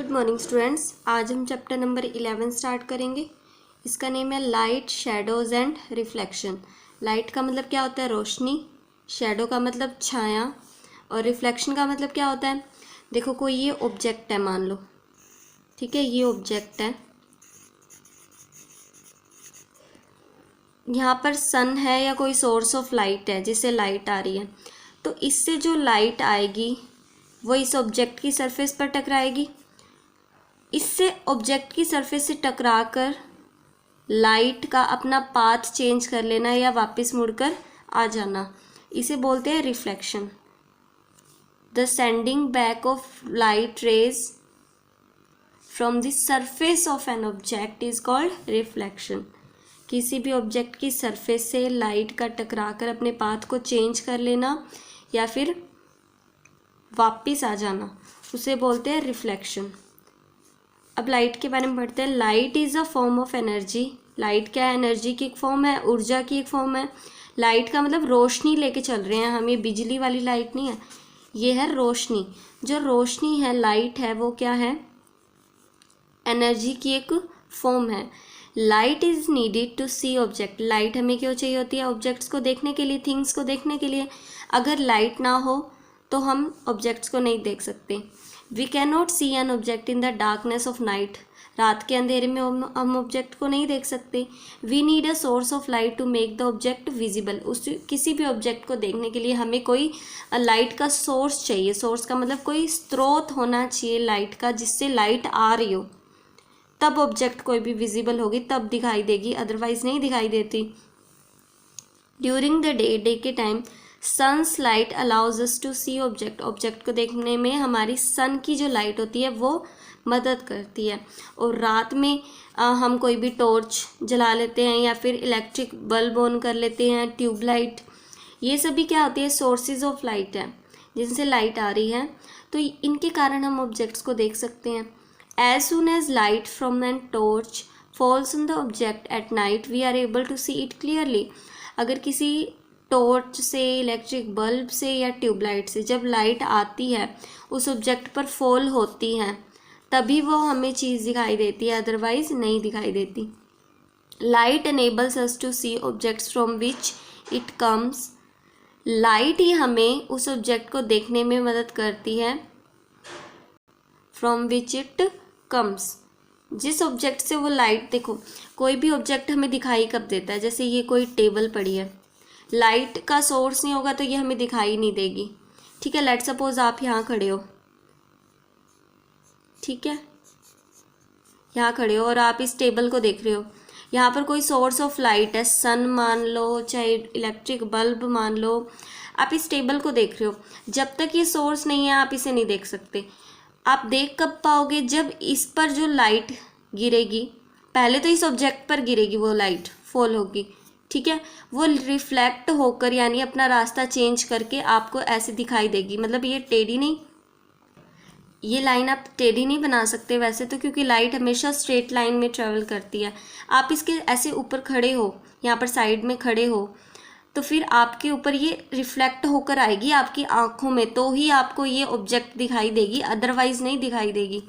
Good morning students. आज हम chapter number 11 start करेंगे। इसका नेम है light, shadows and reflection. Light का मतलब क्या होता है? रोशनी। शैडो का मतलब छाया। और रिफ्लेक्शन का मतलब क्या होता है? देखो कोई ये ऑब्जेक्ट है, मान लो, ठीक है, ये ऑब्जेक्ट है, यहाँ पर सन है या कोई सोर्स ऑफ लाइट है जिससे लाइट आ रही है, तो इससे जो लाइट आएगी वो इस ऑब्जेक्ट की सरफेस पर टकराएगी। इससे ऑब्जेक्ट की सरफेस से टकराकर लाइट का अपना पाथ चेंज कर लेना या वापस मुड़कर आ जाना, इसे बोलते हैं reflection. The sending back of light rays from the surface of an object is called reflection. किसी भी ऑब्जेक्ट की सरफेस से लाइट का टकराकर अपने पाथ को चेंज कर लेना या फिर वापस आ जाना, उसे बोलते हैं रिफ्लेक्शन। अब लाइट के बारे में पढ़ते हैं। Light is a form of energy. Light क्या है? एनर्जी की एक फॉर्म है, ऊर्जा की एक फॉर्म है। लाइट का मतलब रोशनी लेके चल रहे हैं हम, ये बिजली वाली लाइट नहीं है, ये है रोशनी। जो रोशनी है, लाइट है, वो क्या है? एनर्जी की एक फॉर्म है। Light is needed to see object. Light हमें क्यों चाहिए होती है? ऑब्जेक्ट्स को देखने के लिए, थिंग्स को देखने के लिए। अगर लाइट ना हो तो हम ऑब्जेक्ट्स को नहीं देख सकते। We can not see an object in the darkness of night. रात के अंधेरे में हम ऑब्जेक्ट को नहीं देख सकते। We need a source of light to make the object visible. उस किसी भी ऑब्जेक्ट को देखने के लिए हमें कोई लाइट का सोर्स चाहिए। सोर्स का मतलब कोई स्रोत होना चाहिए लाइट का, जिससे लाइट आ रही हो, तब ऑब्जेक्ट कोई भी विजिबल होगी, तब दिखाई देगी, अदरवाइज नहीं दिखाई देती। ड्यूरिंग द डे के time sun's light allows us to see object. Object को देखने में हमारी सन की जो लाइट होती है वो मदद करती है। और रात में हम कोई भी टॉर्च जला लेते हैं या फिर इलेक्ट्रिक बल्ब ऑन कर लेते हैं, ट्यूबलाइट, ये सभी क्या होती है? सोर्सेज ऑफ लाइट है जिनसे लाइट आ रही है, तो इनके कारण हम ऑब्जेक्ट्स को देख सकते हैं। As soon as light from an torch falls on the object at night we are able to see it clearly. अगर किसी टॉर्च से, इलेक्ट्रिक बल्ब से या ट्यूबलाइट से जब लाइट आती है, उस ऑब्जेक्ट पर फॉल होती है, तभी वो हमें चीज़ दिखाई देती है, अदरवाइज नहीं दिखाई देती। Light enables us to see objects from which it comes. Light ही हमें उस ऑब्जेक्ट को देखने में मदद करती है, फ्रॉम विच इट कम्स, जिस ऑब्जेक्ट से वो लाइट, देखो कोई भी ऑब्जेक्ट हमें दिखाई कब देता है? जैसे ये कोई टेबल पड़ी है, लाइट का सोर्स नहीं होगा तो ये हमें दिखाई नहीं देगी, ठीक है। लेट सपोज आप यहाँ खड़े हो, ठीक है, यहाँ खड़े हो और आप इस टेबल को देख रहे हो। यहाँ पर कोई सोर्स ऑफ लाइट है, सन मान लो, चाहे इलेक्ट्रिक बल्ब मान लो, आप इस टेबल को देख रहे हो। जब तक ये सोर्स नहीं है आप इसे नहीं देख सकते। आप देख कब पाओगे? जब इस पर जो लाइट गिरेगी, पहले तो इस ऑब्जेक्ट पर गिरेगी, वो लाइट फॉल होगी, ठीक है, वो रिफ्लेक्ट होकर यानी अपना रास्ता चेंज करके आपको ऐसे दिखाई देगी। मतलब ये टेढ़ी नहीं, ये लाइन आप टेढ़ी नहीं बना सकते वैसे तो, क्योंकि लाइट हमेशा स्ट्रेट लाइन में ट्रेवल करती है। आप इसके ऐसे ऊपर खड़े हो, यहाँ पर साइड में खड़े हो, तो फिर आपके ऊपर ये रिफ्लेक्ट होकर आएगी आपकी आंखों में, तो ही आपको ये ऑब्जेक्ट दिखाई देगी, अदरवाइज नहीं दिखाई देगी।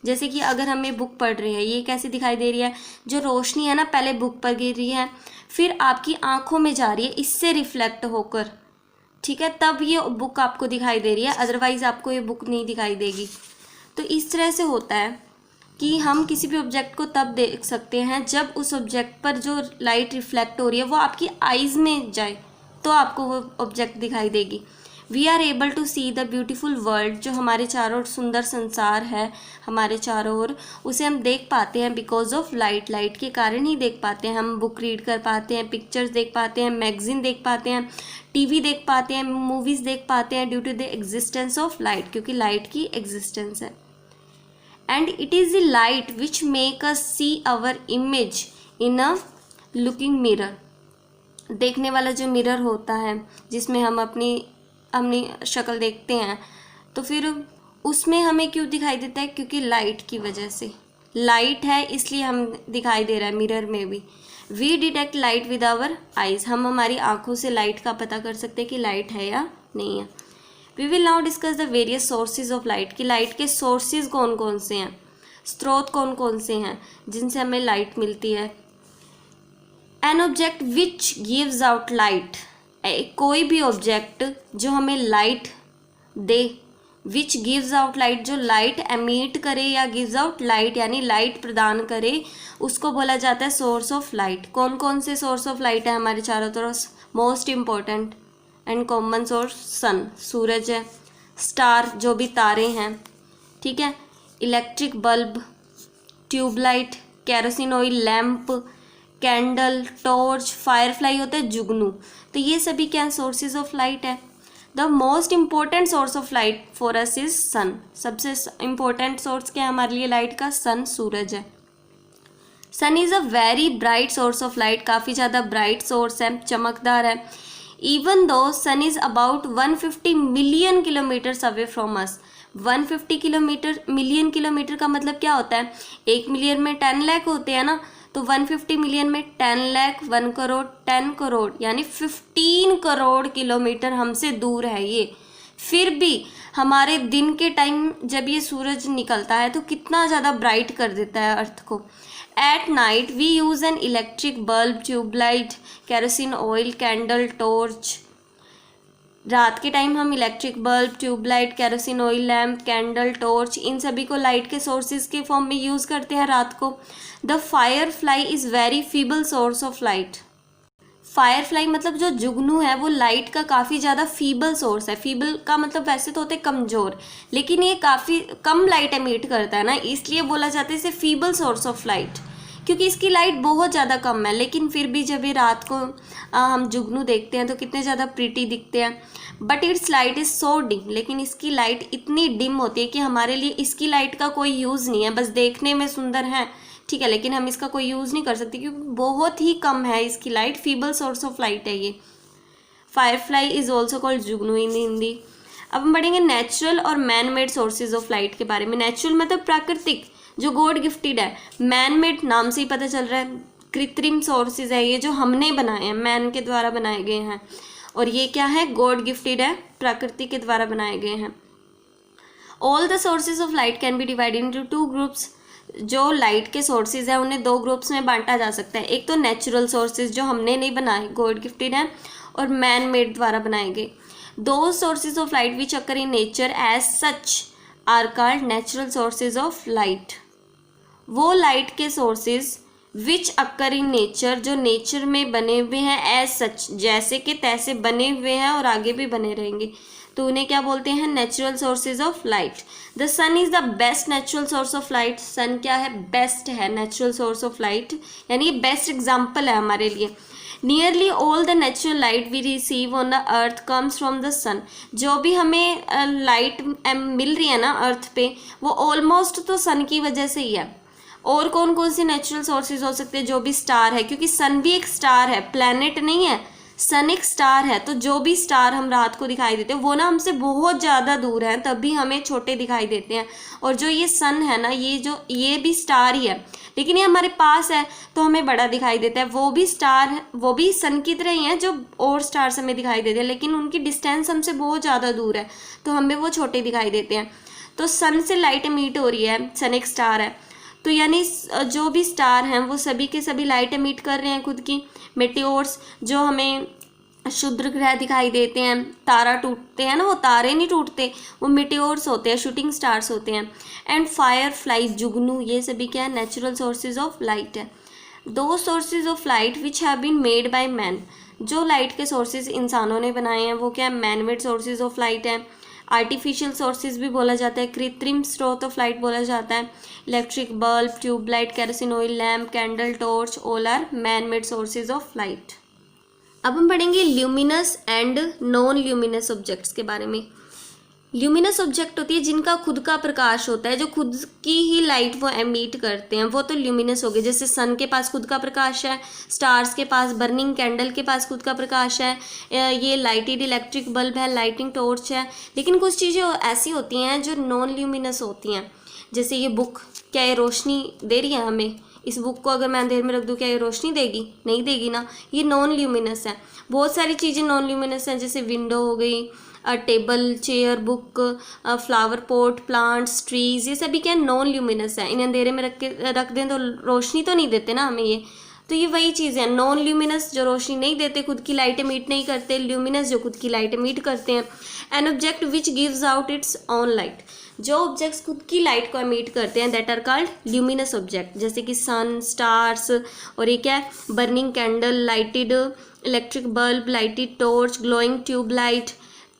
जैसे कि अगर हमें बुक पढ़ रही है, ये कैसे दिखाई दे रही है? जो रोशनी है ना, पहले बुक पर गिर रही है, फिर आपकी आंखों में जा रही है, इससे रिफ्लेक्ट होकर, ठीक है, तब ये बुक आपको दिखाई दे रही है, अदरवाइज आपको ये बुक नहीं दिखाई देगी। तो इस तरह से होता है कि हम किसी भी ऑब्जेक्ट को तब देख सकते हैं जब उस ऑब्जेक्ट पर जो लाइट रिफ्लेक्ट हो रही है वो आपकी आइज़ में जाए, तो आपको वो ऑब्जेक्ट दिखाई देगी। We are able to see the beautiful world. जो हमारे चारों ओर सुंदर संसार है, हमारे चारों ओर, उसे हम देख पाते हैं बिकॉज ऑफ लाइट। लाइट के कारण ही देख पाते हैं। हम बुक रीड कर पाते हैं, पिक्चर्स देख पाते हैं, मैगजीन देख पाते हैं, टीवी देख पाते हैं, मूवीज़ देख पाते हैं, due to the existence of light, क्योंकि लाइट की एग्जिस्टेंस है। And it is the light which make us see our image in a looking mirror. देखने वाला जो मिरर होता है जिसमें हम अपनी शक्ल देखते हैं, तो फिर उसमें हमें क्यों दिखाई देता है? क्योंकि लाइट की वजह से, लाइट है इसलिए हम दिखाई दे रहा है मिरर में भी। We detect light with our eyes. हम हमारी आंखों से लाइट का पता कर सकते हैं कि लाइट है या नहीं है। We will now discuss the various sources of light कि लाइट के सोर्सेज कौन कौन से हैं, स्रोत कौन कौन से हैं जिनसे हमें लाइट मिलती है। N object which gives out light, कोई भी ऑब्जेक्ट जो हमें लाइट दे, विच गिव्स आउट लाइट, जो लाइट एमिट करे या गिव्स आउट लाइट यानी लाइट प्रदान करे, उसको बोला जाता है सोर्स ऑफ लाइट। कौन कौन से सोर्स ऑफ लाइट है हमारे चारों तरफ? Most important and common source sun, सूरज है, स्टार जो भी तारे हैं, ठीक है, electric bulb, tube light, kerosene oil lamp, candle, torch, firefly होता है जुगनू। तो ये सभी क्या सोर्सेज ऑफ लाइट है। The most important source of light for us is sun, सबसे इम्पोर्टेंट सोर्स क्या है हमारे लिए लाइट का? सन, सूरज है। Sun is a very bright source of light, काफ़ी ज़्यादा ब्राइट सोर्स है, चमकदार है। Even though sun is about 150 million kilometres away from us. 150 kilometre, million kilometre का मतलब क्या होता है? 1 मिलियन में 10 लाख होते हैं ना, तो 150 मिलियन में 10 लाख, 1 करोड़, 10 करोड़ यानी 15 करोड़ किलोमीटर हमसे दूर है ये। फिर भी हमारे दिन के टाइम जब ये सूरज निकलता है तो कितना ज़्यादा ब्राइट कर देता है अर्थ को। At night we use an electric bulb, tube light, kerosene oil, candle, torch. रात के टाइम हम electric bulb, tube light, kerosene oil lamp, candle, torch, इन सभी को लाइट के सोर्सेज के फॉर्म में यूज़ करते हैं रात को। The fire fly is very feeble source of light. Fire fly मतलब जो जुगनू है वो लाइट का काफ़ी ज़्यादा फीबल सोर्स है। फीबल का मतलब वैसे तो होते कमज़ोर, लेकिन ये काफ़ी कम लाइट एमिट करता है ना, इसलिए बोला जाता है इसे फीबल सोर्स ऑफ लाइट, क्योंकि इसकी लाइट बहुत ज़्यादा कम है। लेकिन फिर भी जब ये रात को हम जुगनू देखते हैं तो कितने ज़्यादा प्रीटी दिखते हैं। But its light is so dim, लेकिन इसकी लाइट इतनी डिम होती है कि हमारे लिए इसकी लाइट का कोई यूज़ नहीं है, बस देखने में सुंदर है, ठीक है, लेकिन हम इसका कोई यूज़ नहीं कर सकते क्योंकि बहुत ही कम है इसकी light, feeble source of light है ये। फायरफ्लाई इज़ ऑल्सो कॉल्ड जुगनू इन हिंदी। अब हम पढ़ेंगे नेचुरल और man made sources of light के बारे में। नेचुरल मतलब प्राकृतिक, जो गॉड गिफ्टेड है। मैन मेड नाम से ही पता चल रहा है, कृत्रिम सोर्सेज है ये जो हमने बनाए हैं, मैन के द्वारा बनाए गए हैं। और ये क्या है? गॉड गिफ्टेड है, प्रकृति के द्वारा बनाए गए हैं। All the sources of light can be divided into 2 groups. जो लाइट के सोर्सेज हैं उन्हें 2 ग्रुप्स में बांटा जा सकता है। एक तो नेचुरल सोर्सेज जो हमने नहीं बनाए, गॉड गिफ्टेड हैं, और मैन मेड द्वारा बनाए गए। Those sources of light which occur in nature as such are called natural sources of light. वो लाइट के sources which occur in nature, जो नेचर में बने हुए हैं, एज सच जैसे कि तैसे बने हुए हैं और आगे भी बने रहेंगे, तो उन्हें क्या बोलते हैं? Natural sources of light. The sun is the best natural source of light. Sun क्या है? बेस्ट है नेचुरल सोर्स ऑफ लाइट, यानी ये बेस्ट एग्जाम्पल है हमारे लिए। Nearly all the natural light we receive on the earth comes from the sun. जो भी हमें लाइट मिल रही है ना अर्थ पे, वो ऑलमोस्ट तो सन की वजह से ही है। और कौन कौन से नेचुरल सोर्सेज हो सकते हैं? जो भी स्टार है, क्योंकि सन भी एक स्टार है, प्लैनेट नहीं है, सन एक स्टार है। तो जो भी स्टार हम रात को दिखाई देते हैं वो ना हमसे बहुत ज़्यादा दूर हैं, तब भी हमें छोटे दिखाई देते हैं। और जो ये सन है ना, ये भी स्टार ही है, लेकिन ये हमारे पास है तो हमें बड़ा दिखाई देता है। वो भी स्टार है, वो भी सन की तरह ही हैं जो और स्टार्स हमें दिखाई देते हैं, लेकिन उनकी डिस्टेंस हमसे बहुत ज़्यादा दूर है तो हमें वो छोटे दिखाई देते हैं। तो सन से लाइट एमिट हो रही है, सन एक स्टार है, तो यानी जो भी स्टार हैं वो सभी के सभी लाइट एमिट कर रहे हैं खुद की। मेटेओर्स जो हमें क्षुद्र ग्रह दिखाई देते हैं, तारा टूटते हैं ना, वो तारे नहीं टूटते, वो मेटेओर्स होते हैं, शूटिंग स्टार्स होते हैं। एंड फायर फ्लाई, जुगनू, ये सभी क्या है? नेचुरल सोर्सेज ऑफ लाइट है। Those sources of light which have been made by man, जो लाइट के सोर्सेज इंसानों ने बनाए हैं वो क्या है? Man made sources of light है। आर्टिफिशियल सोर्सेज भी बोला जाता है, कृत्रिम स्रोत ऑफ लाइट बोला जाता है। Electric bulb, tube light, kerosene oil lamp, candle, torch, all are man made sources of light. अब हम पढ़ेंगे luminous and non luminous objects के बारे में। ल्यूमिनस ऑब्जेक्ट होती है जिनका खुद का प्रकाश होता है, जो खुद की ही लाइट वो एमिट करते हैं, वो तो ल्यूमिनस हो गए। जैसे सन के पास खुद का प्रकाश है, स्टार्स के पास, बर्निंग कैंडल के पास खुद का प्रकाश है, ये लाइटेड इलेक्ट्रिक बल्ब है, लाइटिंग टॉर्च है। लेकिन कुछ चीज़ें ऐसी होती हैं जो नॉन ल्यूमिनस होती हैं, जैसे ये बुक, क्या ये रोशनी दे रही है हमें? इस बुक को अगर मैं अंधेरे में रख दूँ क्या ये रोशनी देगी? नहीं देगी ना, ये नॉन ल्यूमिनस है। बहुत सारी चीज़ें नॉन ल्यूमिनस हैं, जैसे विंडो हो गई, table, chair, book, flower pot, plants, trees, ये सभी क्या नॉन ल्यूमिनस है। इन्हें अंधेरे में रख दें तो रोशनी तो नहीं देते ना हमें ये, तो ये वही चीज़ है, नॉन ल्यूमिनस जो रोशनी नहीं देते, खुद की लाइट एमिट नहीं करते, ल्यूमिनस जो खुद की लाइट एमिट करते हैं। An object which gives out its own light, जो ऑब्जेक्ट्स खुद की लाइट को एमिट करते हैं that are called luminous object, जैसे कि सन, स्टार्स, और ये क्या है, burning candle, lighted electric bulb, lighted torch, glowing tube light,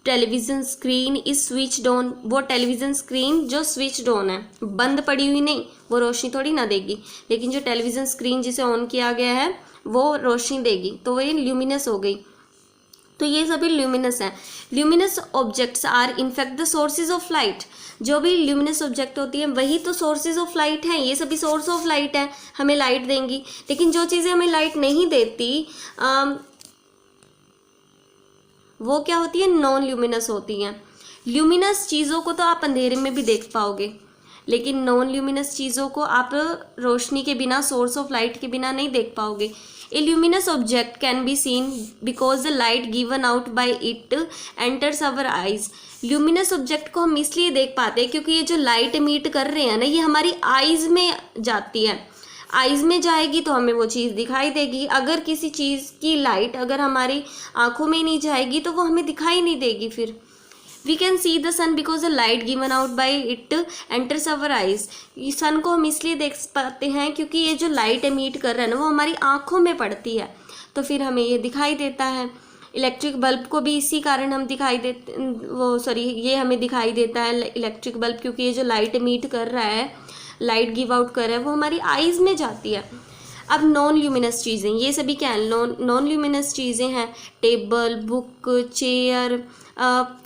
television screen is switched on, वो टेलीविज़न स्क्रीन जो स्विच्ड ऑन है, बंद पड़ी हुई नहीं, वो रोशनी थोड़ी ना देगी, लेकिन जो टेलीविज़न स्क्रीन जिसे ऑन किया गया है वो रोशनी देगी, तो वो ल्यूमिनस हो गई। तो ये सभी ल्यूमिनस हैं। Luminous objects are in fact the sources of light, जो भी ल्यूमिनस ऑब्जेक्ट होती हैं वही तो सोर्सेज ऑफ लाइट हैं, ये सभी सोर्स ऑफ लाइट है, हमें लाइट देंगी। लेकिन जो चीज़ें हमें लाइट नहीं देती वो क्या होती है, नॉन ल्यूमिनस होती हैं। ल्यूमिनस चीज़ों को तो आप अंधेरे में भी देख पाओगे, लेकिन नॉन ल्यूमिनस चीज़ों को आप रोशनी के बिना, सोर्स ऑफ लाइट के बिना नहीं देख पाओगे। A luminous object can be seen because the light given out by it enters our eyes. Luminous object को हम इसलिए देख पाते हैं क्योंकि ये जो लाइट एमिट कर रहे हैं ना, ये हमारी आइज़ में जाती है, आइज़ में जाएगी तो हमें वो चीज़ दिखाई देगी। अगर किसी चीज़ की लाइट अगर हमारी आँखों में नहीं जाएगी तो वो हमें दिखाई नहीं देगी। फिर we can see the sun because the light given out by it enters our eyes. ये सन को हम इसलिए देख पाते हैं क्योंकि ये जो लाइट एमिट कर रहा है ना वो हमारी आँखों में पड़ती है, तो फिर हमें ये दिखाई देता है। इलेक्ट्रिक बल्ब को भी इसी कारण हम दिखाई देते ये हमें दिखाई देता है इलेक्ट्रिक बल्ब, क्योंकि ये जो लाइट एमिट कर रहा है, लाइट गिव आउट कर रहा है, वो हमारी आइज़ में जाती है। अब नॉन ल्यूमिनस चीज़ें, ये सभी क्या है, नॉन ल्यूमिनस चीज़ें हैं। Table, book, chair,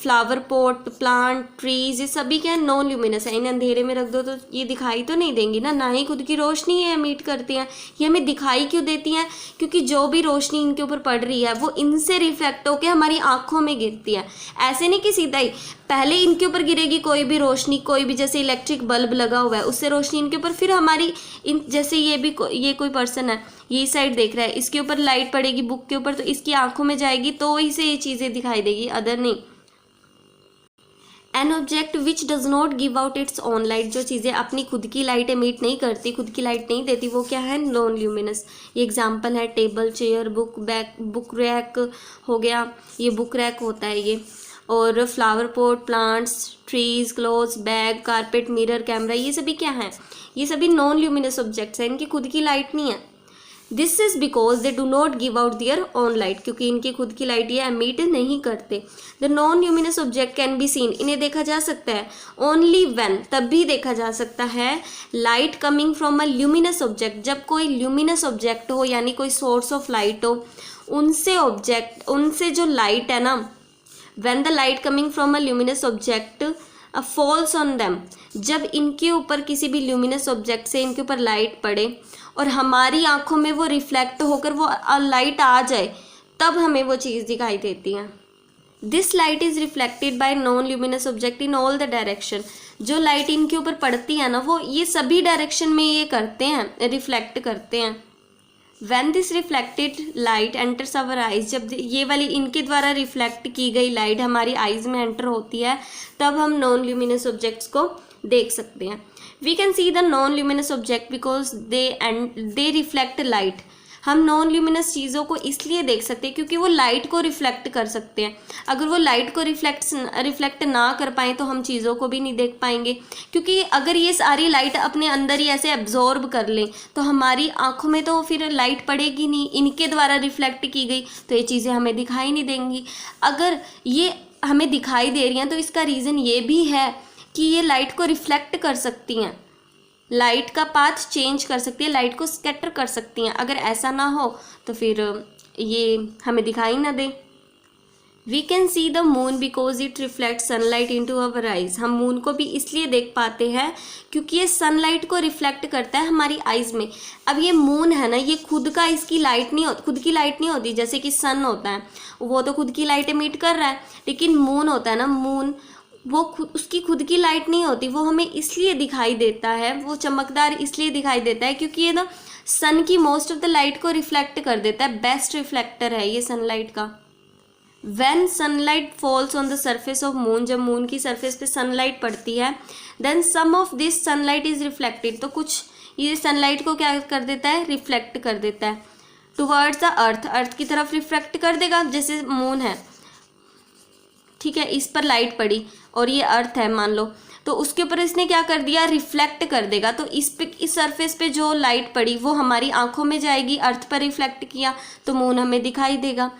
flower pot, plant, trees, ये सभी क्या है, नॉन ल्यूमिनस है। इन्हें अंधेरे में रख दो तो ये दिखाई तो नहीं देंगी ना ही खुद की रोशनी ये एमिट करती हैं। ये हमें दिखाई क्यों देती हैं, क्योंकि जो भी रोशनी इनके ऊपर पड़ रही है वो इनसे रिफ्लेक्ट होकर हमारी आँखों में गिरती है। ऐसे नहीं कि सीधा ही पहले इनके ऊपर गिरेगी कोई भी रोशनी, कोई भी, जैसे इलेक्ट्रिक बल्ब लगा हुआ है उससे रोशनी इनके ऊपर, फिर हमारी जैसे ये कोई पर्सन है, ये साइड देख रहा है, इसके ऊपर लाइट पड़ेगी बुक के ऊपर तो इसकी आंखों में जाएगी, तो इसे ये चीज़ें दिखाई देगी, अदर नहीं। N object which does not give out its own light, जो चीज़ें अपनी खुद की लाइट एमिट नहीं करती, खुद की लाइट नहीं देती, वो क्या है, नॉन ल्यूमिनस। ये एग्जांपल है टेबल, चेयर, बुक रैक हो गया, ये बुक रैक होता है ये, और flower pot, plants, trees, clothes, bag, carpet, mirror, camera, ये सभी क्या हैं, ये सभी नॉन ल्यूमिनस ऑब्जेक्ट्स हैं, इनकी खुद की लाइट नहीं है। This is because they do not give out their own light, क्योंकि इनकी खुद की लाइट ये एमिट नहीं करते। The non luminous object can be seen, इन्हें देखा जा सकता है ओनली व्हेन, तब भी देखा जा सकता है, light coming from a luminous object, जब कोई ल्यूमिनस ऑब्जेक्ट हो, यानी कोई सोर्स ऑफ लाइट हो, उनसे जो लाइट है ना, when the light coming from a luminous object falls on them, जब इनके ऊपर किसी भी ल्यूमिनस ऑब्जेक्ट से इनके ऊपर लाइट पड़े और हमारी आंखों में वो रिफ्लेक्ट होकर वो लाइट आ जाए, तब हमें वो चीज़ दिखाई देती है। This light is reflected by non luminous object in all the direction, जो लाइट इनके ऊपर पड़ती है ना वो ये सभी डायरेक्शन में ये करते हैं, रिफ्लेक्ट करते हैं। When this reflected light enters our eyes, जब ये वाली इनके द्वारा रिफ्लेक्ट की गई लाइट हमारी आइज़ में एंटर होती है, तब हम नॉन ल्यूमिनस ऑब्जेक्ट्स को देख सकते हैं। We can see the non luminous object because they reflect light, हम नॉन ल्यूमिनस चीज़ों को इसलिए देख सकते हैं क्योंकि वो लाइट को रिफ्लेक्ट कर सकते हैं। अगर वो लाइट को रिफ्लेक्ट ना कर पाएँ तो हम चीज़ों को भी नहीं देख पाएंगे, क्योंकि अगर ये सारी लाइट अपने अंदर ही ऐसे एब्जॉर्ब कर लें तो हमारी आँखों में तो फिर लाइट पड़ेगी नहीं, इनके द्वारा रिफ्लेक्ट की गई तो ये चीज़ें हमें दिखाई नहीं देंगी। अगर ये हमें दिखाई दे रही हैं तो इसका रीज़न ये भी है कि ये लाइट को रिफ्लेक्ट कर सकती हैं, लाइट का पाथ चेंज कर सकती है, लाइट को स्कैटर कर सकती हैं। अगर ऐसा ना हो तो फिर ये हमें दिखाई ना दे। We can see the moon because it reflect sunlight into our eyes, हम मून को भी इसलिए देख पाते हैं क्योंकि ये सनलाइट को रिफ्लेक्ट करता है हमारी आइज़ में। अब ये मून है ना, ये खुद का इसकी लाइट नहीं होती, खुद की लाइट नहीं होती, जैसे कि सन होता है वो तो खुद की लाइट एमिट कर रहा है, लेकिन मून होता है ना, मून वो उसकी खुद की लाइट नहीं होती, वो हमें इसलिए दिखाई देता है, वो चमकदार इसलिए दिखाई देता है क्योंकि ये ना सन की मोस्ट ऑफ द लाइट को रिफ्लेक्ट कर देता है, बेस्ट रिफ्लेक्टर है ये सनलाइट का। When sunlight falls on the surface of moon, जब मून की सरफेस पे सनलाइट पड़ती है, then some of this sunlight is reflected, तो कुछ ये सनलाइट को क्या कर देता है, रिफ्लेक्ट कर देता है टुवर्ड्स द अर्थ, अर्थ की तरफ रिफ्लेक्ट कर देगा। जैसे मून है, ठीक है, इस पर लाइट पड़ी और ये अर्थ है मान लो, तो उसके ऊपर इसने क्या कर दिया, रिफ्लेक्ट कर देगा। तो इस सरफेस पे जो लाइट पड़ी वो हमारी आंखों में जाएगी, अर्थ पर रिफ्लेक्ट किया तो मून हमें दिखाई देगा।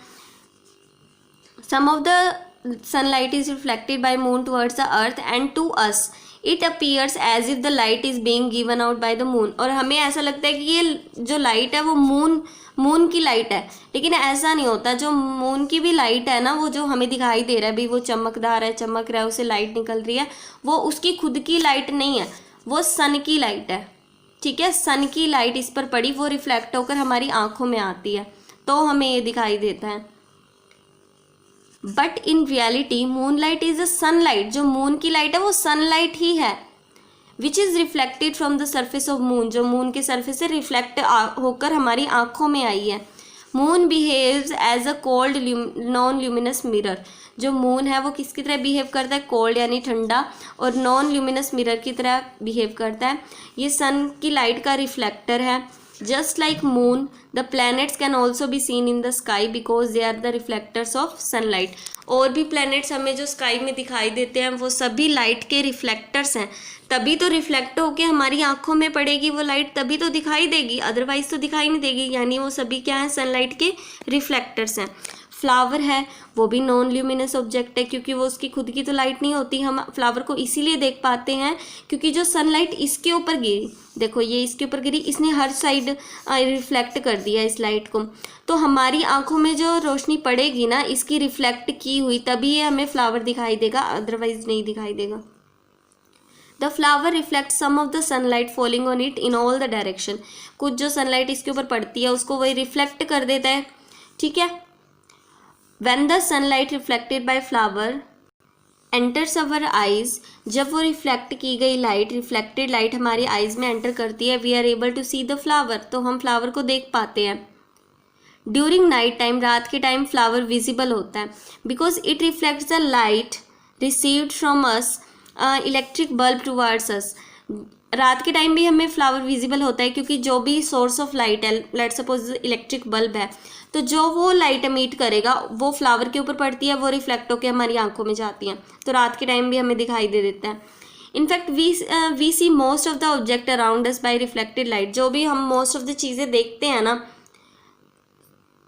Some of the sunlight is reflected by moon towards the earth and to us it appears as if the light is being given out by the moon, और हमें ऐसा लगता है कि ये जो लाइट है वो मून की लाइट है, लेकिन ऐसा नहीं होता। जो मून की भी लाइट है ना, वो जो हमें दिखाई दे रहा है भाई, वो चमकदार है, चमक रहा है, उससे लाइट निकल रही है, वो उसकी खुद की लाइट नहीं है, वो सन की लाइट है, ठीक है। सन की लाइट इस पर पड़ी, वो रिफ्लेक्ट होकर हमारी आंखों में आती है, तो हमें ये दिखाई देता है। But in reality moon light is a sunlight, जो मून की लाइट है वो सनलाइट ही है, which is reflected from the surface of moon, जो मून के सरफेस से रिफ्लेक्ट होकर हमारी आंखों में आई है। Moon behaves as a cold non luminous mirror, जो मून है वो किसकी तरह बिहेव करता है, कोल्ड यानी ठंडा, और नॉन ल्यूमिनस मिरर की तरह बिहेव करता है। ये सन की लाइट का रिफ्लेक्टर है। Just like moon the planets can also be seen in the sky because they are the reflectors of sunlight, और भी प्लैनेट्स हमें जो स्काई में दिखाई देते हैं वो सभी लाइट के रिफ्लेक्टर्स हैं, तभी तो रिफ्लेक्ट होके हमारी आंखों में पड़ेगी वो लाइट, तभी तो दिखाई देगी, अदरवाइज तो दिखाई नहीं देगी। यानी वो सभी क्या हैं, सनलाइट के रिफ्लेक्टर्स हैं। फ्लावर है वो भी नॉन ल्यूमिनस ऑब्जेक्ट है, क्योंकि वो उसकी खुद की तो लाइट नहीं होती। हम फ्लावर को इसीलिए देख पाते हैं क्योंकि जो सनलाइट इसके ऊपर गिरी, देखो ये इसके ऊपर गिरी, इसने हर साइड रिफ्लेक्ट कर दिया इस लाइट को, तो हमारी आंखों में जो रोशनी पड़ेगी ना इसकी रिफ्लेक्ट की हुई, तभी ये हमें फ्लावर दिखाई देगा, अदरवाइज नहीं दिखाई देगा। The flower reflect some of the sunlight falling on it in all the direction, कुछ जो सनलाइट इसके ऊपर पड़ती है उसको वही रिफ्लेक्ट कर देता है, ठीक है। When the sunlight reflected by flower enters our eyes, जब वो रिफ्लेक्ट की गई लाइट, रिफ्लेक्टेड लाइट हमारी आइज में एंटर करती है, we are able to see the flower, तो हम फ्लावर को देख पाते हैं। ड्यूरिंग नाइट टाइम, रात के टाइम फ्लावर विजिबल होता है because it reflects the light received from us electric bulb towards अस। रात के टाइम भी हमें फ्लावर विजिबल होता है क्योंकि जो भी सोर्स ऑफ लाइट है, लेट सपोज इलेक्ट्रिक बल्ब है, तो जो वो लाइट एमिट करेगा वो फ्लावर के ऊपर पड़ती है, वो रिफ्लेक्ट होकर हमारी आंखों में जाती है, तो रात के टाइम भी हमें दिखाई दे देता है। In fact we see most of the object around us by reflected light, जो भी हम मोस्ट ऑफ द चीज़ें देखते हैं ना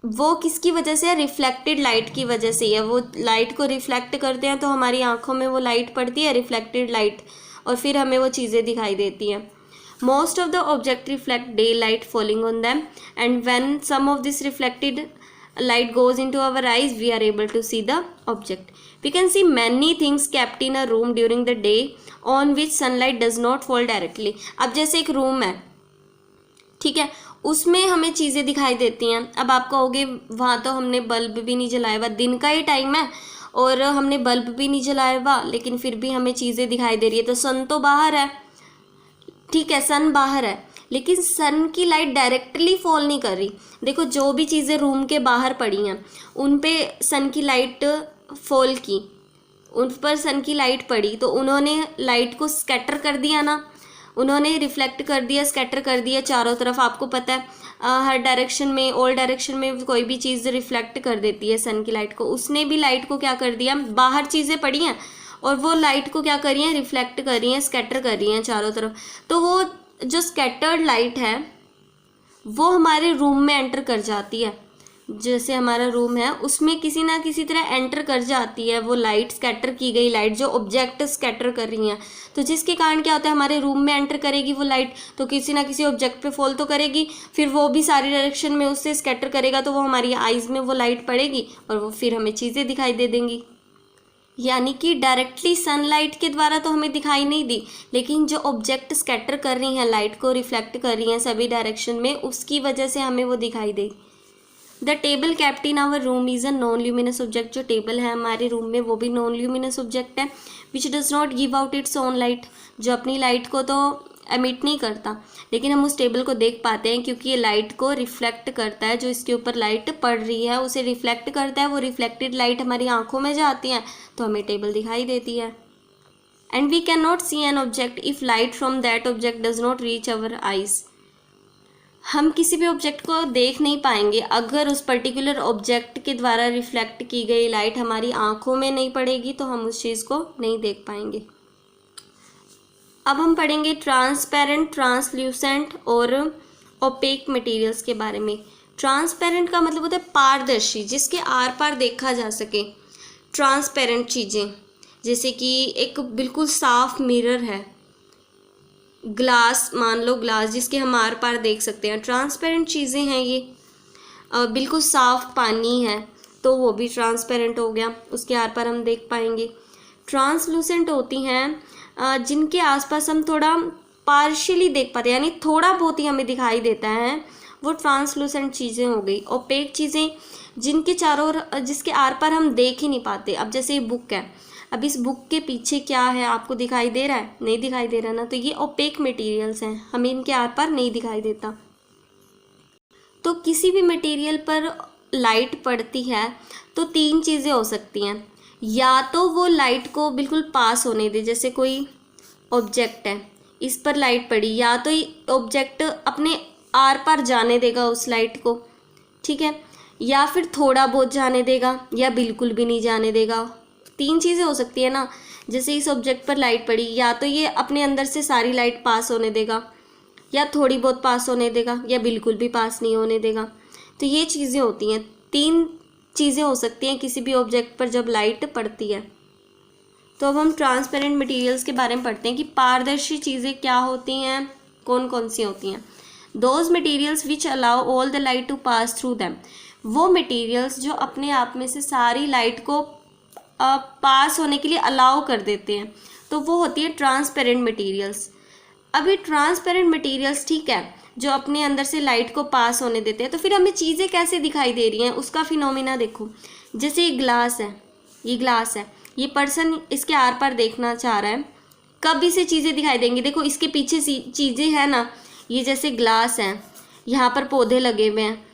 वो किसकी वजह से है, रिफ्लेक्टेड लाइट की वजह से है। वो लाइट को रिफ्लेक्ट करते हैं तो हमारी आंखों में वो लाइट पड़ती है, रिफ्लेक्टेड लाइट, और फिर हमें वो चीज़ें दिखाई देती हैं। Most of the object reflect daylight falling on them, and when some of this reflected light goes into our eyes, we are able to see the object. We can see many things kept in a room during the day on which sunlight does not fall directly. अब जैसे एक room है, ठीक है, उसमें हमें चीज़ें दिखाई देती हैं। अब आप कहोगे वहाँ तो हमने बल्ब भी नहीं जलाया हुआ, दिन का ही टाइम है और हमने बल्ब भी नहीं जलाया हुआ, लेकिन फिर भी हमें चीज़ें दिखाई दे रही है, तो सन तो बाहर है, ठीक है, सन बाहर है, लेकिन सन की लाइट डायरेक्टली फॉल नहीं कर रही। देखो जो भी चीज़ें रूम के बाहर पड़ी हैं उन पे सन की लाइट फॉल की, उन पर सन की लाइट पड़ी तो उन्होंने लाइट को स्कैटर कर दिया ना, उन्होंने रिफ्लेक्ट कर दिया, स्कैटर कर दिया चारों तरफ। आपको पता है हर डायरेक्शन में, ऑल डायरेक्शन में कोई भी चीज़ रिफ्लेक्ट कर देती है सन की लाइट को, उसने भी लाइट को क्या कर दिया, बाहर चीज़ें पड़ी हैं और वो लाइट को क्या कर रही हैं, रिफ्लेक्ट कर रही हैं, स्कैटर कर रही हैं चारों तरफ। तो वो जो स्कैटर्ड लाइट है वो हमारे रूम में एंटर कर जाती है, जैसे हमारा रूम है उसमें किसी ना किसी तरह एंटर कर जाती है वो लाइट, स्कैटर की गई लाइट जो ऑब्जेक्ट स्कैटर कर रही हैं, तो जिसके कारण क्या होता है हमारे रूम में एंटर करेगी वो लाइट, तो किसी ना किसी ऑब्जेक्ट पे फॉल तो करेगी, फिर वो भी सारी डायरेक्शन में उससे स्कैटर करेगा, तो वो हमारी आइज़ में वो लाइट पड़ेगी और वो फिर हमें चीज़ें दिखाई दे देंगी। यानी कि डायरेक्टली सनलाइट के द्वारा तो हमें दिखाई नहीं दी, लेकिन जो ऑब्जेक्ट स्कैटर कर रही हैं लाइट को, रिफ्लेक्ट कर रही हैं सभी डायरेक्शन में, उसकी वजह से हमें वो दिखाई दे। The table kept in our room is a non luminous object, जो टेबल है हमारे रूम में वो भी नॉन ल्यूमिनस ऑब्जेक्ट है, which does not give out its own light, जो अपनी लाइट को तो एमिट नहीं करता, लेकिन हम उस टेबल को देख पाते हैं क्योंकि ये लाइट को रिफ्लेक्ट करता है। जो इसके ऊपर लाइट पड़ रही है उसे रिफ्लेक्ट करता है, वो रिफ्लेक्टेड लाइट हमारी आंखों में जाती है तो हमें टेबल दिखाई देती है। And we can not see an object if light from that object does not reach our eyes. हम किसी भी ऑब्जेक्ट को देख नहीं पाएंगे अगर उस पर्टिकुलर ऑब्जेक्ट के द्वारा रिफ्लेक्ट की गई लाइट हमारी आंखों में नहीं पड़ेगी तो हम उस चीज़ को नहीं देख पाएंगे। अब हम पढ़ेंगे ट्रांसपेरेंट, ट्रांसल्यूसेंट और ओपेक मटेरियल्स के बारे में। ट्रांसपेरेंट का मतलब होता है पारदर्शी, जिसके आर पार देखा जा सके। ट्रांसपेरेंट चीज़ें जैसे कि एक बिल्कुल साफ मिरर है, ग्लास, मान लो ग्लास जिसके हम आर पार देख सकते हैं, ट्रांसपेरेंट चीज़ें हैं ये। बिल्कुल साफ पानी है तो वो भी ट्रांसपेरेंट हो गया, उसके आर पार हम देख पाएंगे। ट्रांसलूसेंट होती हैं जिनके आसपास हम थोड़ा पार्शियली देख पाते हैं, यानी थोड़ा बहुत ही हमें दिखाई देता है, वो ट्रांसलूसेंट चीज़ें हो गई। ओपेक चीज़ें जिनके चारों ओर, जिसके आर पार हम देख ही नहीं पाते। अब जैसे ये बुक है, अब इस बुक के पीछे क्या है आपको दिखाई दे रहा है? नहीं दिखाई दे रहा ना, तो ये ओपेक मटेरियल्स हैं, हमें इनके आर पार नहीं दिखाई देता। तो किसी भी मटेरियल पर लाइट पड़ती है तो तीन चीज़ें हो सकती हैं, या तो वो लाइट को बिल्कुल पास होने दे, जैसे कोई ऑब्जेक्ट है इस पर लाइट पड़ी, या तो ये ऑब्जेक्ट अपने आर पार जाने देगा उस लाइट को, ठीक है, या फिर थोड़ा बहुत जाने देगा या बिल्कुल भी नहीं जाने देगा। तीन चीज़ें हो सकती है ना, जैसे इस ऑब्जेक्ट पर लाइट पड़ी, या तो ये अपने अंदर से सारी लाइट पास होने देगा, या थोड़ी बहुत पास होने देगा, या बिल्कुल भी पास नहीं होने देगा। तो ये चीज़ें होती हैं, तीन चीज़ें हो सकती हैं किसी भी ऑब्जेक्ट पर जब लाइट पड़ती है। तो अब हम ट्रांसपेरेंट मटेरियल्स के बारे में पढ़ते हैं कि पारदर्शी चीज़ें क्या होती हैं, कौन कौन सी होती हैं। Those materials which allow all the light to pass through them, वो मटेरियल्स जो अपने आप में से सारी लाइट को पास होने के लिए अलाउ कर देते हैं, तो वो होती है ट्रांसपेरेंट मटेरियल्स। अभी ट्रांसपेरेंट मटेरियल्स, ठीक है, जो अपने अंदर से लाइट को पास होने देते हैं, तो फिर हमें चीज़ें कैसे दिखाई दे रही हैं उसका फिनोमिना देखो। जैसे ये ग्लास है, ये ग्लास है, ये पर्सन इसके आर पार देखना चाह रहा है, कब इसे चीज़ें दिखाई देंगी? देखो इसके पीछे चीज़ें हैं ना, ये जैसे ग्लास है, यहाँ पर पौधे लगे हुए हैं,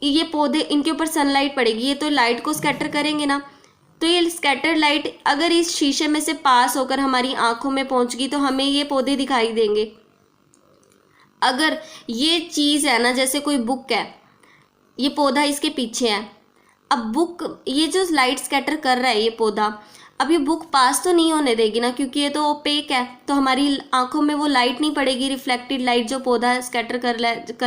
ये पौधे, इनके ऊपर सनलाइट पड़ेगी, ये तो लाइट को स्कैटर करेंगे ना, तो ये स्कैटर लाइट अगर इस शीशे में से पास होकर हमारी आंखों में पहुंच गई तो हमें ये पौधे दिखाई देंगे। अगर ये चीज़ है ना, जैसे कोई बुक है, ये पौधा इसके पीछे है, अब बुक, ये जो लाइट स्कैटर कर रहा है ये पौधा, अब ये बुक पास तो नहीं होने देगी ना, क्योंकि ये तो ओपेक है, तो हमारी आंखों में वो लाइट नहीं पड़ेगी, रिफ्लेक्टेड लाइट जो पौधा स्कैटर कर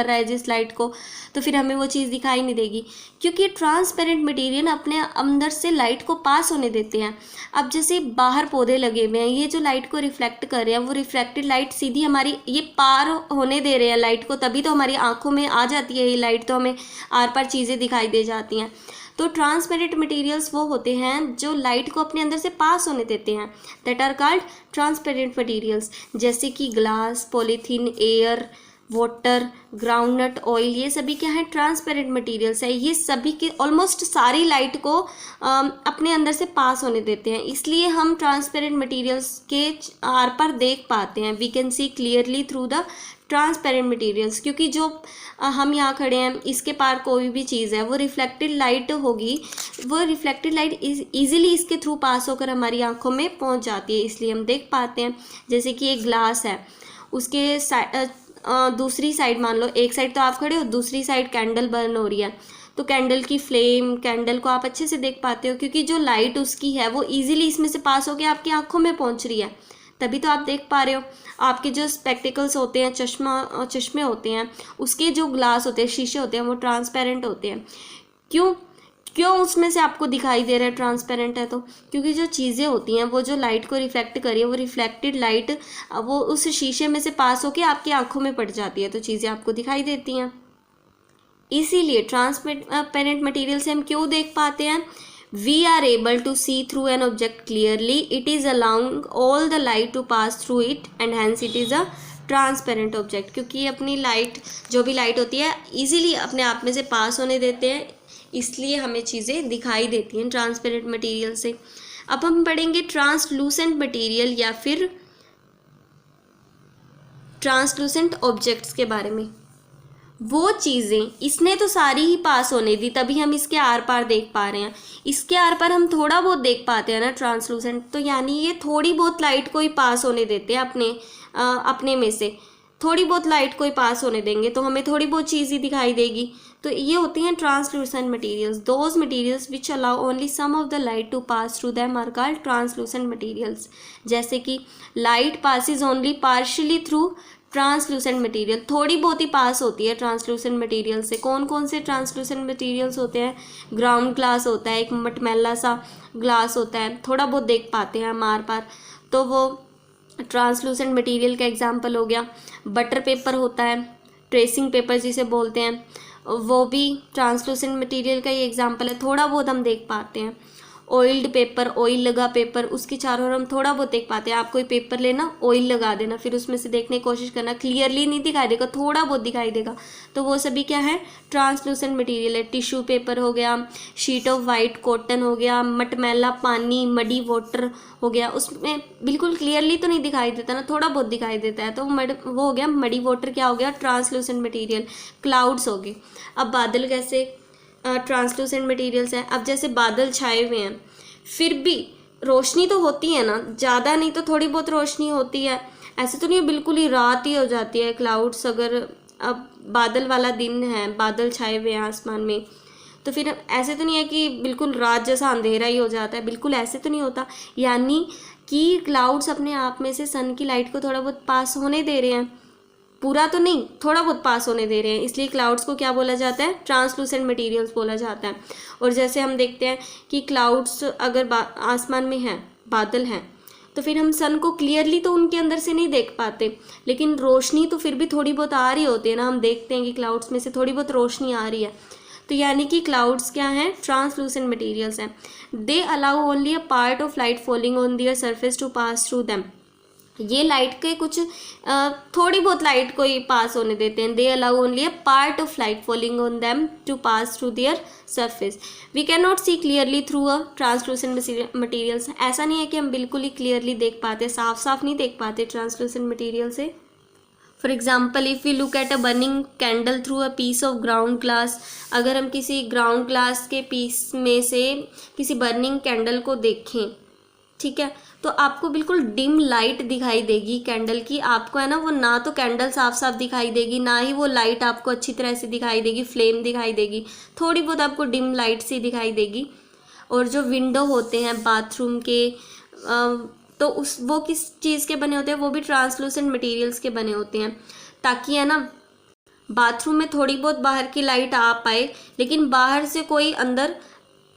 रहा है जिस लाइट को, तो फिर हमें वो चीज़ दिखाई नहीं देगी, क्योंकि ट्रांसपेरेंट मटेरियल अपने अंदर से लाइट को पास होने देते हैं। अब जैसे बाहर पौधे लगे हुए हैं, ये जो लाइट को रिफ्लेक्ट कर रहे हैं, वो रिफ्लेक्टेड लाइट सीधी हमारी, ये पार होने दे रहे हैं लाइट को, तभी तो हमारी आंखों में आ जाती है ये लाइट, तो हमें आर पार चीज़ें दिखाई दे जाती हैं। तो ट्रांसपेरेंट मटेरियल्स वो होते हैं जो लाइट को अपने अंदर से पास होने देते हैं, that are called transparent materials. जैसे कि glass, polythene, air, water, groundnut oil, ये सभी क्या है? ट्रांसपेरेंट मटेरियल्स है। ये सभी के ऑलमोस्ट सारी लाइट को अपने अंदर से पास होने देते हैं, इसलिए हम ट्रांसपेरेंट मटेरियल्स के आर पार देख पाते हैं। We can see clearly through the transparent materials, क्योंकि जो हम यहाँ खड़े हैं इसके पार कोई भी चीज़ है वो रिफ्लेक्टेड लाइट होगी, वो रिफ्लेक्टेड लाइट इजीली इसके थ्रू पास होकर हमारी आंखों में पहुँच जाती है, इसलिए हम देख पाते हैं। जैसे कि एक ग्लास है, उसके दूसरी साइड, मान लो एक साइड तो आप खड़े हो, दूसरी साइड कैंडल बर्न हो रही है, तो कैंडल की फ्लेम, कैंडल को आप अच्छे से देख पाते हो, क्योंकि जो लाइट उसकी है वो इजीली इसमें से पास होकर आपकी आंखों में पहुंच रही है, तभी तो आप देख पा रहे हो। आपके जो स्पेक्टिकल्स होते हैं, चश्मे होते हैं, उसके जो ग्लास होते हैं, शीशे होते हैं, वो ट्रांसपेरेंट होते हैं। क्यों उसमें से आपको दिखाई दे रहा है ट्रांसपेरेंट है? तो क्योंकि जो चीज़ें होती हैं वो जो लाइट को रिफ्लेक्ट कर रही है, वो रिफ्लेक्टेड लाइट वो उस शीशे में से पास होकर आपकी आंखों में पड़ जाती है, तो चीज़ें आपको दिखाई देती हैं। इसीलिए ट्रांसपेरेंट मटेरियल से हम क्यों देख पाते हैं? We are able to see through an object clearly. It is allowing all the light to pass through it and hence it is a transparent object. क्योंकि ये अपनी लाइट, जो भी लाइट होती है, इजीली अपने आप में से पास होने देते हैं, इसलिए हमें चीज़ें दिखाई देती हैं ट्रांसपेरेंट मटेरियल से। अब हम पढ़ेंगे ट्रांसलूसेंट मटेरियल या फिर ट्रांसलूसेंट ऑब्जेक्ट्स के बारे में। वो चीज़ें इसने तो सारी ही पास होने दी, तभी हम इसके आर पार देख पा रहे हैं। इसके आर पार हम थोड़ा बहुत देख पाते हैं ना ट्रांसलूसेंट, तो यानी ये थोड़ी बहुत लाइट को ही पास होने देते हैं अपने में से, थोड़ी बहुत लाइट को ही पास होने देंगे तो हमें थोड़ी बहुत चीज़ ही दिखाई देगी। तो ये होती हैं translucent materials. Those materials which allow only some of the light to pass through them are called translucent materials. जैसे कि light passes only partially through translucent material, थोड़ी बहुत ही पास होती है ट्रांसलूसेंट मटेरियल से। कौन कौन से ट्रांसलूसेंट मटेरियल्स होते हैं? ग्राउंड ग्लास होता है, एक मटमैला सा ग्लास होता है, थोड़ा बहुत देख पाते हैं हम आर पार, तो वो ट्रांसलूसेंट मटेरियल का एग्जांपल हो गया। बटर पेपर होता है, ट्रेसिंग पेपर जिसे बोलते हैं, वो भी ट्रांसलूसेंट मटेरियल का ही एग्जांपल है, थोड़ा बहुत हम देख पाते हैं। ऑयल्ड पेपर, ऑयल लगा पेपर, उसके चारों ओर हम थोड़ा बहुत देख पाते हैं। आप कोई पेपर लेना, ऑयल लगा देना, फिर उसमें से देखने की कोशिश करना, क्लियरली नहीं दिखाई देगा, थोड़ा बहुत दिखाई देगा, तो वो सभी क्या है? ट्रांसलूसेंट मटेरियल है। टिश्यू पेपर हो गया, शीट ऑफ वाइट कॉटन हो गया, मटमैला पानी, मडी वाटर हो गया, उसमें बिल्कुल क्लियरली तो नहीं दिखाई देता ना, थोड़ा बहुत दिखाई देता है, तो वो हो गया मडी वाटर, क्या हो गया? Translucent material. क्लाउड्स हो गए। अब बादल कैसे ट्रांसलूसेंट मटेरियल्स हैं? अब जैसे बादल छाए हुए हैं, फिर भी रोशनी तो होती है ना, ज़्यादा नहीं तो थोड़ी बहुत रोशनी होती है, ऐसे तो नहीं बिल्कुल ही रात ही हो जाती है। क्लाउड्स अगर अब बादल वाला दिन है, बादल छाए हुए हैं आसमान में, तो फिर ऐसे तो नहीं है कि बिल्कुल रात जैसा अंधेरा ही हो जाता है, बिल्कुल ऐसे तो नहीं होता। यानी कि क्लाउड्स अपने आप में से सन की लाइट को थोड़ा बहुत पास होने दे रहे हैं, पूरा तो नहीं, थोड़ा बहुत पास होने दे रहे हैं, इसलिए क्लाउड्स को क्या बोला जाता है? ट्रांसलूसेंट मटेरियल्स बोला जाता है। और जैसे हम देखते हैं कि क्लाउड्स अगर आसमान में हैं, बादल हैं, तो फिर हम सन को क्लियरली तो उनके अंदर से नहीं देख पाते, लेकिन रोशनी तो फिर भी थोड़ी बहुत आ रही होती है ना, हम देखते हैं कि क्लाउड्स में से थोड़ी बहुत रोशनी आ रही है, तो यानी कि क्लाउड्स क्या हैं? ट्रांसलूसेंट मटेरियल्स हैं। They allow only a part of light falling on their surface to pass through them. ये लाइट के कुछ थोड़ी बहुत लाइट को ही पास होने देते हैं। They allow only a part of light falling on them to pass through their surface. We can not see clearly through a translucent materials. ऐसा नहीं है कि हम बिल्कुल ही क्लियरली देख पाते, साफ साफ नहीं देख पाते ट्रांसलूसेंट मटेरियल से। For example, if we look at a burning candle through a piece of ground glass, अगर हम किसी ग्राउंड ग्लास के पीस में से किसी बर्निंग कैंडल को देखें, ठीक है, तो आपको बिल्कुल डिम लाइट दिखाई देगी कैंडल की। आपको है ना, वो ना तो कैंडल साफ साफ दिखाई देगी, ना ही वो लाइट आपको अच्छी तरह से दिखाई देगी, फ्लेम दिखाई देगी, थोड़ी बहुत आपको डिम लाइट सी दिखाई देगी। और जो विंडो होते हैं बाथरूम के, तो वो किस चीज़ के बने होते हैं? वो भी ट्रांसलूसेंट मटेरियल्स के बने होते हैं, ताकि है ना बाथरूम में थोड़ी बहुत बाहर की लाइट आ पाए, लेकिन बाहर से कोई अंदर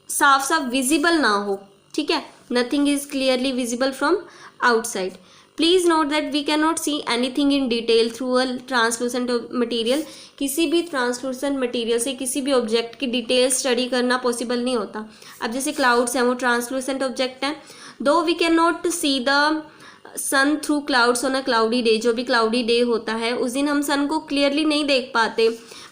साफ साफ विजिबल ना हो, ठीक है। Nothing is clearly visible from outside. Please note that we can not see anything in detail through a translucent material. किसी भी ट्रांसलूसेंट मटेरियल से किसी भी ऑब्जेक्ट की डिटेल स्टडी करना पॉसिबल नहीं होता। अब जैसे क्लाउड्स हैं, वो ट्रांसलूसेंट ऑब्जेक्ट हैं, though we can not see the sun through clouds on a cloudy day. जो भी क्लाउडी डे होता है उस दिन हम सन को क्लियरली नहीं देख पाते,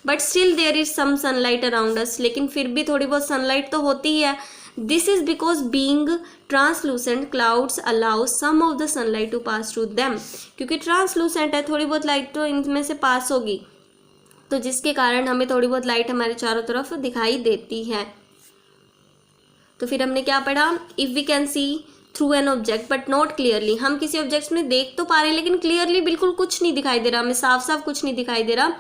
but still there is some sunlight around us. लेकिन फिर भी थोड़ी बहुत सनलाइट तो होती ही है। This is because being translucent clouds allow some of the sunlight to pass through them. क्योंकि ट्रांसलूसेंट है, थोड़ी बहुत लाइट तो इनमें से पास होगी, तो जिसके कारण हमें थोड़ी बहुत लाइट हमारे चारों तरफ दिखाई देती है। तो फिर हमने क्या पढ़ा? If we can see through an object but not clearly. हम किसी ऑब्जेक्ट में देख तो पा रहे हैं, लेकिन क्लियरली बिल्कुल कुछ नहीं दिखाई दे रहा, हमें साफ साफ कुछ नहीं दिखाई दे रहा।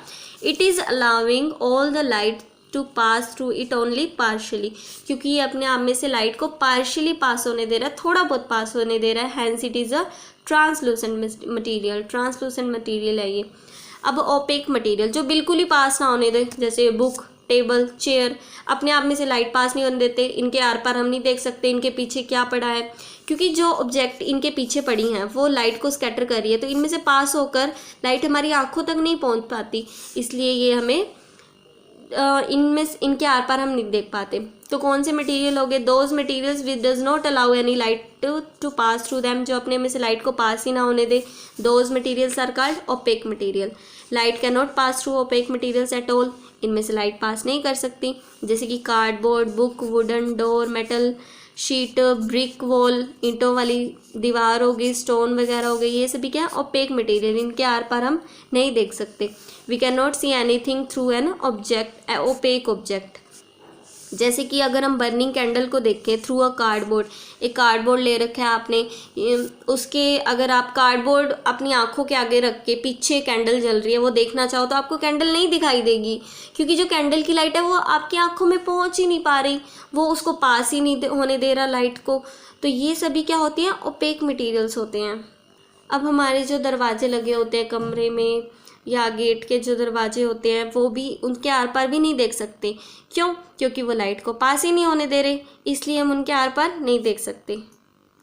It is allowing all the light to pass through it only partially. क्योंकि ये अपने आप में से लाइट को पार्शली पास होने दे रहा है, थोड़ा बहुत पास होने दे रहा है, hence it is a translucent material. Translucent material है ये। अब ओपेक मटीरियल, जो बिल्कुल ही पास ना होने दे, जैसे बुक, टेबल, चेयर, अपने आप में से लाइट पास नहीं होने देते, इनके आर पार हम नहीं देख सकते इनके पीछे क्या पड़ा है, क्योंकि जो ऑब्जेक्ट इनके पीछे पड़ी हैं वो लाइट को स्कैटर कर रही है, तो इनमें से पास होकर लाइट हमारी आंखों तक नहीं पहुंच पाती, इसलिए ये हमें इनके आर पार हम नहीं देख पाते। तो कौन से मटेरियल हो गए? Those materials which does not allow any light to pass through them, जो अपने में से लाइट को पास ही ना होने दे, those materials are called opaque material. Light can not pass through opaque materials at all, इनमें से लाइट पास नहीं कर सकती, जैसे कि cardboard, book, wooden, door, metal, sheet, brick wall, ईंटों वाली दीवार हो गई, स्टोन वगैरह हो गई, ये सभी क्या है ओपेक मटेरियल, इनके आर पार हम नहीं देख सकते। We can not see anything through an object, opaque object. जैसे कि अगर हम बर्निंग कैंडल को देखें थ्रू अ कार्डबोर्ड, एक कार्डबोर्ड ले रखा है आपने, उसके अगर आप कार्डबोर्ड अपनी आंखों के आगे रख के पीछे कैंडल जल रही है वो देखना चाहो तो आपको कैंडल नहीं दिखाई देगी, क्योंकि जो कैंडल की लाइट है वो आपकी आंखों में पहुंच ही नहीं पा रही, वो उसको पास ही नहीं होने दे रहा लाइट को। तो ये सभी क्या होती हैं ओपेक मटीरियल्स होते हैं। अब हमारे जो दरवाजे लगे होते हैं कमरे में या गेट के जो दरवाजे होते हैं वो भी उनके आर पार भी नहीं देख सकते, क्यों? क्योंकि वो लाइट को पास ही नहीं होने दे रहे, इसलिए हम उनके आर पार नहीं देख सकते।